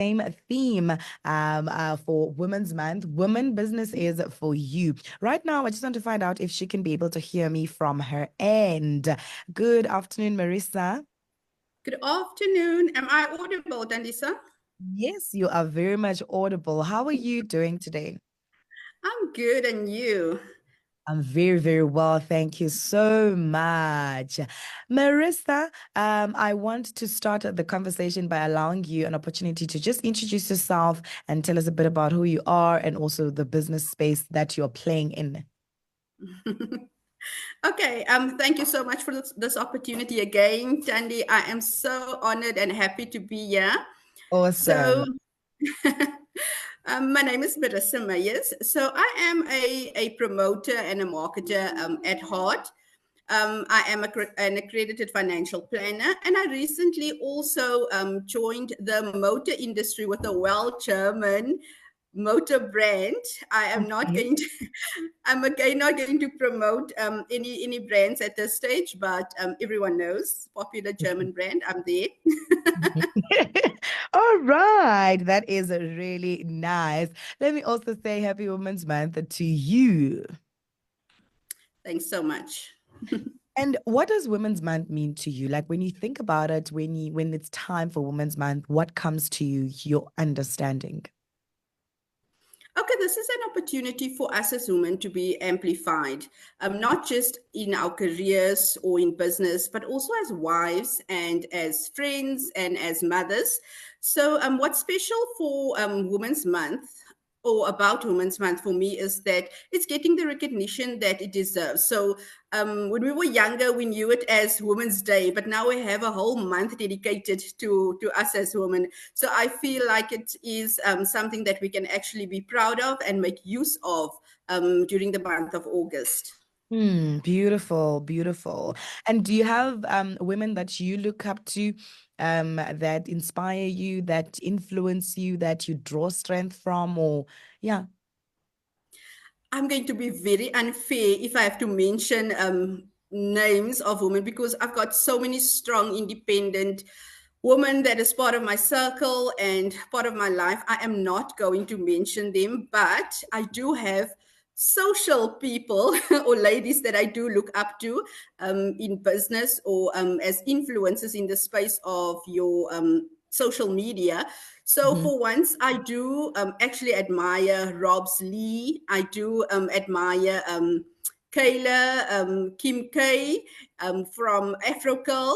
same theme for Women's Month. Women business is for you. Right now, I just want to find out if she can be able to hear me from her end. Good afternoon, Merissa. Good afternoon. Am I audible, Thandisa? Yes, you are very much audible. How are you doing today? I'm good, and you? I'm very, very well. Thank you so much. Marissa, I want to start the conversation by allowing you an opportunity to just introduce yourself and tell us a bit about who you are and also the business space that you're playing in. Okay. Thank you so much for this opportunity again, Tandy. I am so honored and happy to be here. So, Awesome. my name is Merissa Meyers. So, I am a promoter and a marketer at heart. I am an accredited financial planner, and I recently also joined the motor industry with a well German motor brand. I am not Okay. going to, I'm again not going to promote any brands at this stage, but everyone knows popular German brand. I'm there. All right. That is really nice. Let me also say Happy Women's Month to you. Thanks so much. And what does Women's Month mean to you? Like when you think about it, when it's time for Women's Month, what comes to you, your understanding? Okay, this is an opportunity for us as women to be amplified, not just in our careers or in business, but also as wives and as friends and as mothers. So, what's special for Women's Month? Or about Women's Month for me is that it's getting the recognition that it deserves. So, when we were younger, we knew it as Women's Day, but now we have a whole month dedicated to us as women. So I feel like it is something that we can actually be proud of and make use of during the month of August. Beautiful, beautiful. And do you have women that you look up to, that inspire you, that influence you, that you draw strength from, or yeah. I'm going to be very unfair if I have to mention names of women because I've got so many strong, independent women that is part of my circle and part of my life. I am not going to mention them, but I do have social people or ladies that I do look up to in business or as influencers in the space of your social media. So Mhm. for once, I do actually admire Rob's Lee. I do admire Kayla, Kim K from Afrocurl.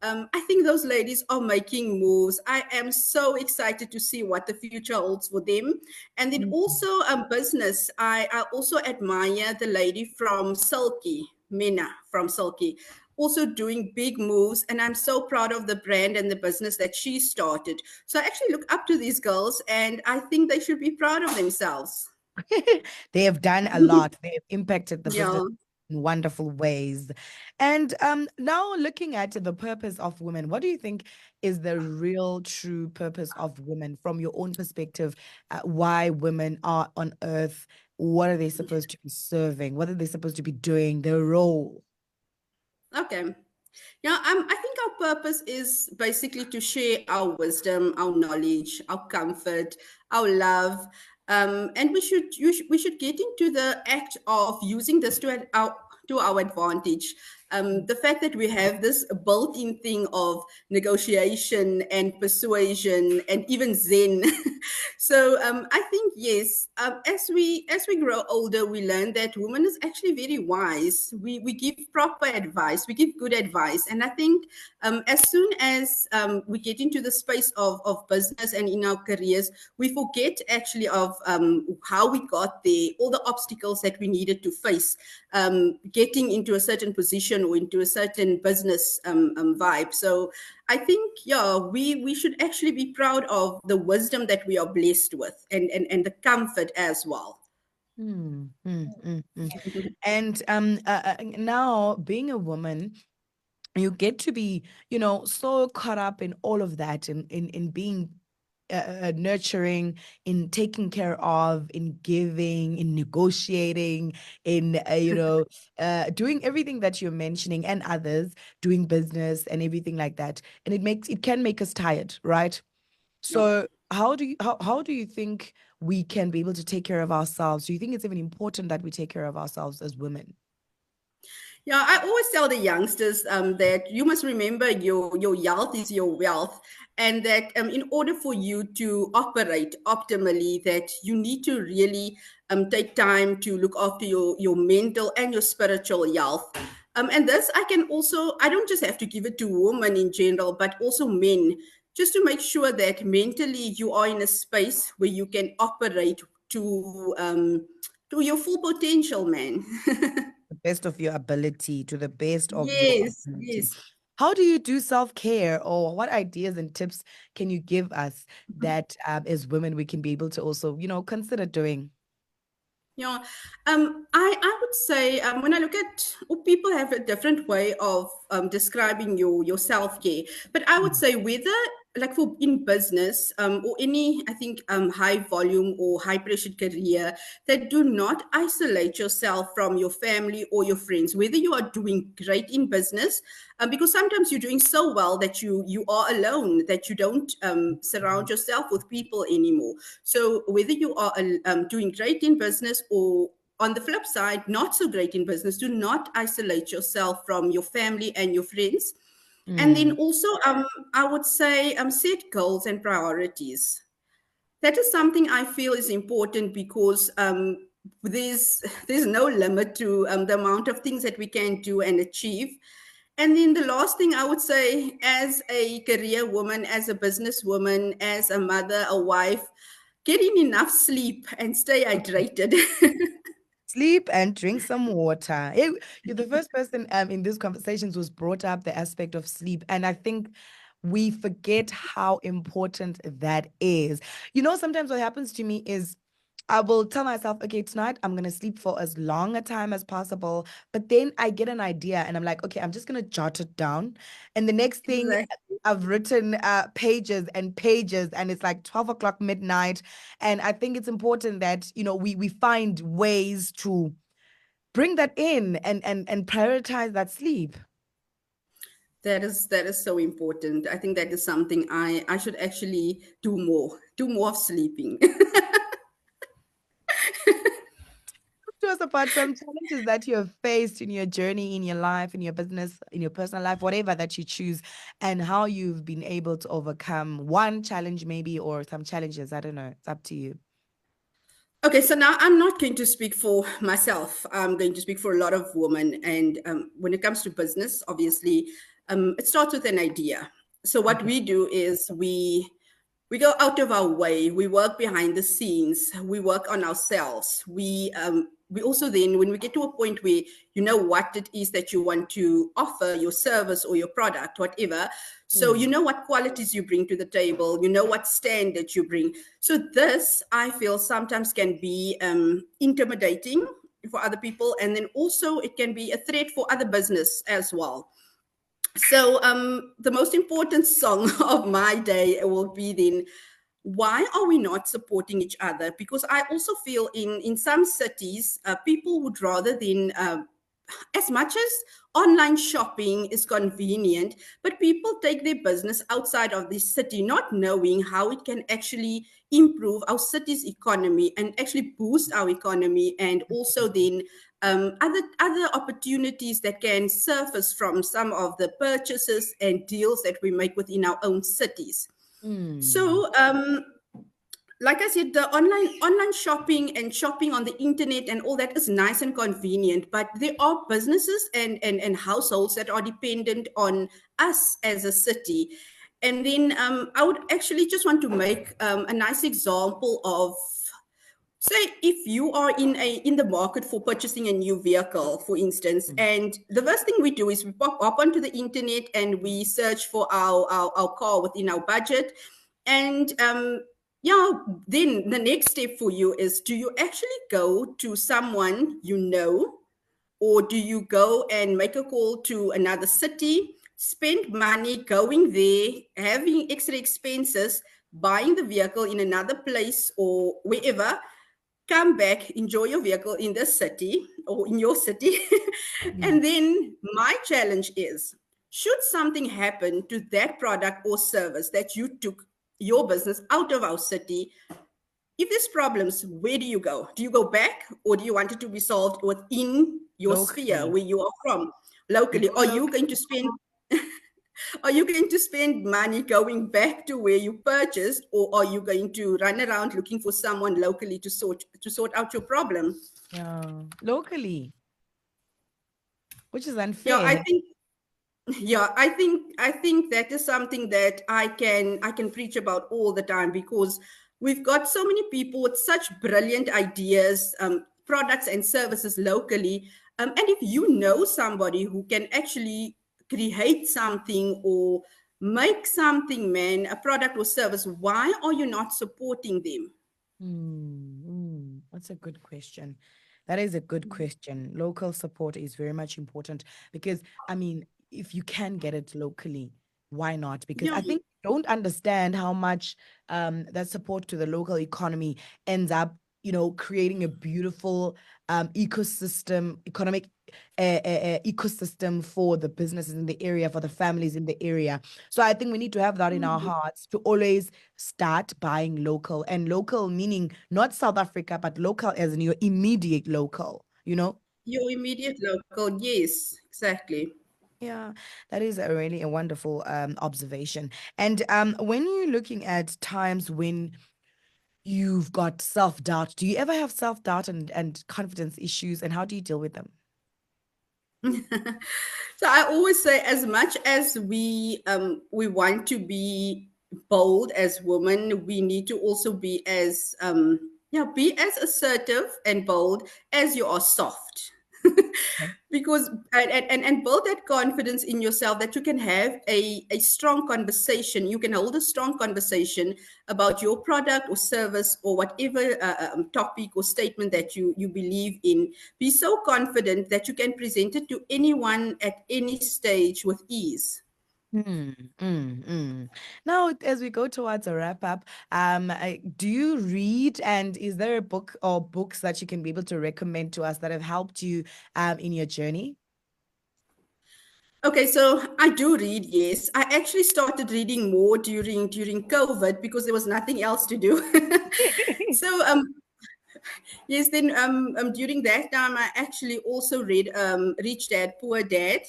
I think those ladies are making moves. I am so excited to see what the future holds for them. And then Mm. also business. I also admire the lady from Silky, Mina from Silky, also doing big moves. And I'm so proud of the brand and the business that she started. So I actually look up to these girls and I think they should be proud of themselves. They have done a lot. They have impacted the business Yeah. in wonderful ways. And now looking at the purpose of women, what do you think is the real true purpose of women from your own perspective? Why women are on earth? What are they supposed to be serving? What are they supposed to be doing? Their role. Okay. Yeah, I think our purpose is basically to share our wisdom, our knowledge, our comfort, our love, and we should get into the act of using this to our advantage. The fact that we have this built-in thing of negotiation and persuasion and even Zen. So I think yes, as we grow older, we learn that woman is actually very wise. We give proper advice, we give good advice, and I think as soon as we get into the space of business and in our careers, we forget actually of how we got there, all the obstacles that we needed to face, getting into a certain position or into a certain business vibe. So I think, yeah, we should actually be proud of the wisdom that we are blessed with and the comfort as well. Mm. And now being a woman, you get to be, so caught up in all of that, in being nurturing, in taking care of, in giving, in negotiating, in doing everything that you're mentioning, and others doing business and everything like that. And it can make us tired, right? Yeah. So how do you think we can be able to take care of ourselves? Do you think it's even important that we take care of ourselves as women? Yeah, I always tell the youngsters that you must remember your health is your wealth, and that in order for you to operate optimally, that you need to really take time to look after your mental and your spiritual health. And this I don't just have to give it to women in general, but also men, just to make sure that mentally you are in a space where you can operate to your full potential, man. The best of your ability, to the best of your Yes, ability. yes. How do you do self-care, or what ideas and tips can you give us that as women we can be able to also, consider doing? Yeah, I would say when I look at people have a different way of describing your self care, but I would Mm. say whether like for in business or any I think high volume or high pressure career, that do not isolate yourself from your family or your friends. Whether you are doing great in business, because sometimes you're doing so well that you are alone, that you don't surround yourself with people anymore. So whether you are doing great in business or on the flip side, not so great in business, do not isolate yourself from your family and your friends. And then Mm. also, I would say set goals and priorities. That is something I feel is important because there's no limit to the amount of things that we can do and achieve. And then the last thing I would say, as a career woman, as a businesswoman, as a mother, a wife, getting enough sleep and stay hydrated. Sleep and drink some water. You're the first person in these conversations who's brought up the aspect of sleep. And I think we forget how important that is. Sometimes what happens to me is I will tell myself, okay, tonight I'm going to sleep for as long a time as possible. But then I get an idea and I'm like, okay, I'm just going to jot it down. And the next thing Exactly. I've written pages and pages, and it's like 12 o'clock midnight. And I think it's important that, we find ways to bring that in and prioritize that sleep. That is so important. I think that is something I should actually do more of sleeping. To us about some challenges that you have faced in your journey, in your life, in your business, in your personal life, whatever that you choose, and how you've been able to overcome one challenge, maybe, or some challenges. I don't know. It's up to you. Okay, so now I'm not going to speak for myself. I'm going to speak for a lot of women. And when it comes to business, obviously, it starts with an idea. So what Okay. we do is we go out of our way. We work behind the scenes. We work on ourselves. We also then, when we get to a point where you know what it is that you want to offer, your service or your product, whatever. So you Mm. know what qualities you bring to the table. You know what standards you bring. So this, I feel, sometimes can be intimidating for other people, and then also it can be a threat for other business as well. So the most important song of my day will be then, why are we not supporting each other? Because I also feel in some cities, people would rather than as much as online shopping is convenient, but people take their business outside of the city, not knowing how it can actually improve our city's economy and actually boost our economy, and also then other opportunities that can surface from some of the purchases and deals that we make within our own cities. Mm. So like I said, the online shopping and shopping on the internet and all that is nice and convenient, but there are businesses and households that are dependent on us as a city. And then I would actually just want to make a nice example of, say, if you are in the market for purchasing a new vehicle, for instance, Mm. and the first thing we do is we pop up onto the internet and we search for our car within our budget. And yeah, then the next step for you is, do you actually go to someone you know, or do you go and make a call to another city, spend money going there, having extra expenses, buying the vehicle in another place or wherever, come back, enjoy your vehicle in the city or in your city. Mm. And then my challenge is, should something happen to that product or service that you took your business out of our city, if there's problems, where do you go? Do you go back, or do you want it to be solved within your sphere Locally. where you are from, We locally? go locally. Are you going to spend money going back to where you purchased, or are you going to run around looking for someone locally to sort out your problem? Yeah. Locally, which is Yeah, I unfair. think yeah, I think that is something that I can preach about all the time, because we've got so many people with such brilliant ideas, products and services locally. And if you know somebody who can actually create something or make something, man, a product or service, why are you not supporting them? That's a good question. That is a good question. Local support is very much important because, I mean, if you can get it locally, why not? Because Yeah, I think you don't understand how much that support to the local economy ends up, creating a beautiful economic ecosystem for the businesses in the area, for the families in the area. So I think we need to have that in our hearts to always start buying local, and local meaning not South Africa, but local as in your immediate local. your immediate local, yes, exactly. Yeah, that is a really a wonderful observation. And when you're looking at times when you've got self-doubt, do you ever have self-doubt and confidence issues, and how do you deal with them? So I always say, as much as we want to be bold as women, we need to also be as be as assertive and bold as you are soft. Okay. Because and build that confidence in yourself, that you can have a strong conversation, you can hold a strong conversation about your product or service or whatever topic or statement that you believe in. Be so confident that you can present it to anyone at any stage with ease. Mm, Now, as we go towards a wrap up, do you read, and is there a book or books that you can be able to recommend to us that have helped you in your journey? Okay, so I do read, yes. I actually started reading more during COVID because there was nothing else to do. So yes, then during that time I actually also read Rich Dad Poor Dad.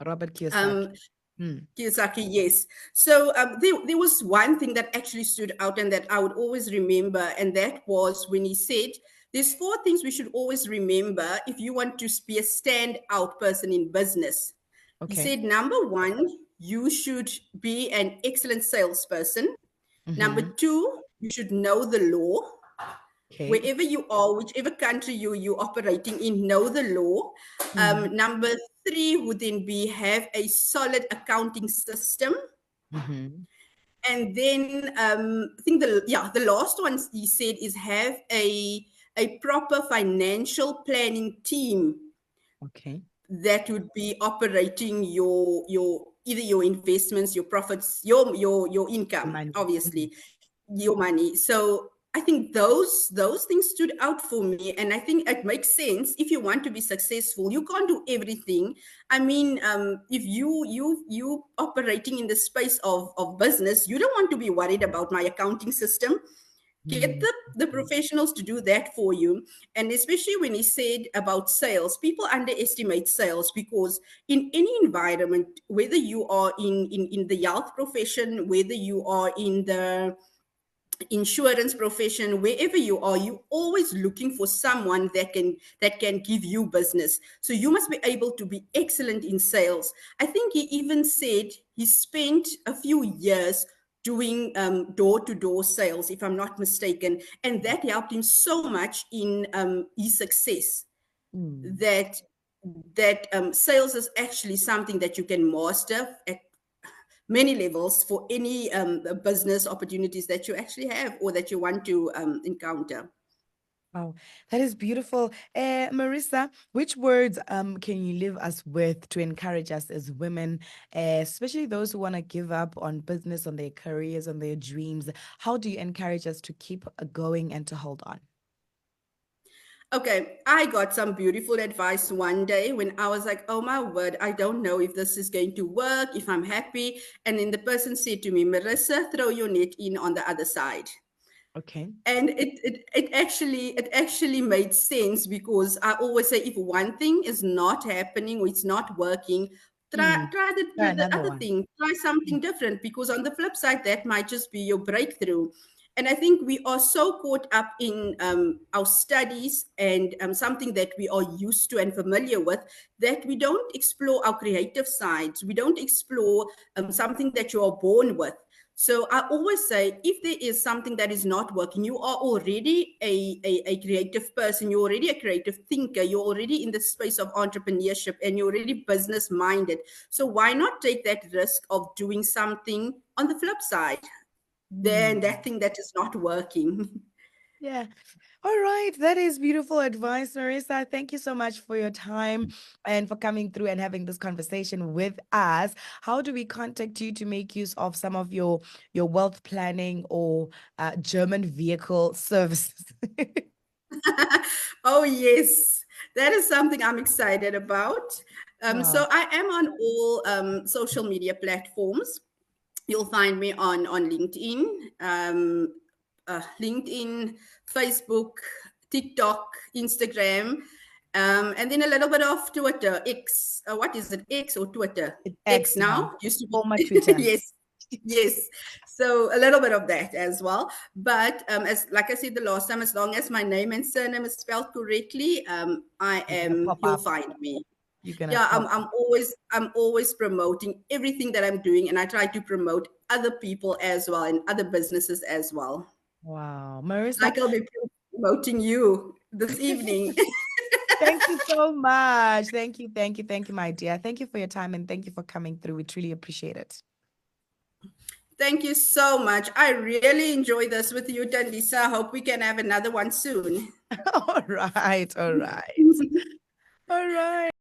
Robert Kiyosaki. Um, Mm, Kiyosaki, yes. So there was one thing that actually stood out and that I would always remember, and that was when he said, "There's four things we should always remember if you want to be a standout person in business." He okay. said, number one, you should be an excellent salesperson. Number Mm-hmm. two, you should know the law. Okay. Wherever you are, whichever country you're operating in, know the law. Mm-hmm. Number three would then be have a solid accounting system. Mm-hmm. And then I think the last one he said is have a proper financial planning team Okay. that would be operating your either your investments, your profits, your income, Money. Mhm. obviously, your money. So I think those things stood out for me, and I think it makes sense. If you want to be successful, you can't do everything. I mean, if you operating in the space of business, you don't want to be worried about my accounting system. Get Mm, the professionals to do that for you. And especially when he said about sales, people underestimate sales, because in any environment, whether you are in the health profession, whether you are in the insurance profession, wherever you are, you always looking for someone that can give you business. So you must be able to be excellent in sales. I think he even said he spent a few years doing door-to-door sales, if I'm not mistaken, and that helped him so much in his success, mm. that sales is actually something that you can master at many levels for any business opportunities that you actually have or that you want to encounter. Wow, that is beautiful. Marissa, which words can you leave us with to encourage us as women, especially those who want to give up on business, on their careers, on their dreams? How do you encourage us to keep going and to hold on? Okay, I got some beautiful advice one day when I was like, oh my word, I don't know if this is going to work, if I'm happy. And then the person said to me, Marissa, throw your net in on the other side. Okay. And it actually made sense, because I always say, if one thing is not happening or it's not working, try Mm. try Try the another other one. thing, try Mm. something different, because on the flip side, that might just be your breakthrough. And I think we are so caught up in our studies and something that we are used to and familiar with, that we don't explore our creative sides. We don't explore something that you are born with. So I always say, if there is something that is not working, you are already a creative person, you're already a creative thinker, you're already in the space of entrepreneurship, and you're already business minded. So why not take that risk of doing something on the flip side than Mm. that thing that is not working? Yeah. All right. That is beautiful advice, Marissa. Thank you so much for your time and for coming through and having this conversation with us. How do we contact you to make use of some of your wealth planning or German vehicle services? Oh, yes. That is something I'm excited about. So Wow. I am on all social media platforms. You'll find me on LinkedIn, Facebook, TikTok, Instagram, and then a little bit of Twitter. X, what is it? X or Twitter? It's X X now. now used to be. Former Twitter. Yes, yes. So a little bit of that as well. But as like I said the last time, as long as my name and surname is spelled correctly, I You're gonna am. pop You'll up. find me. You're gonna Yeah, pop up. I'm always promoting everything that I'm doing, and I try to promote other people as well and other businesses as well. Wow. Marissa, Like I'll be promoting you this evening. thank you so much. Thank you, thank you, thank you, my dear. Thank you for your time and thank you for coming through. We truly appreciate it. Thank you so much. I really enjoy this with you, Thandisa. Hope we can have another one soon. All right, all right, all right.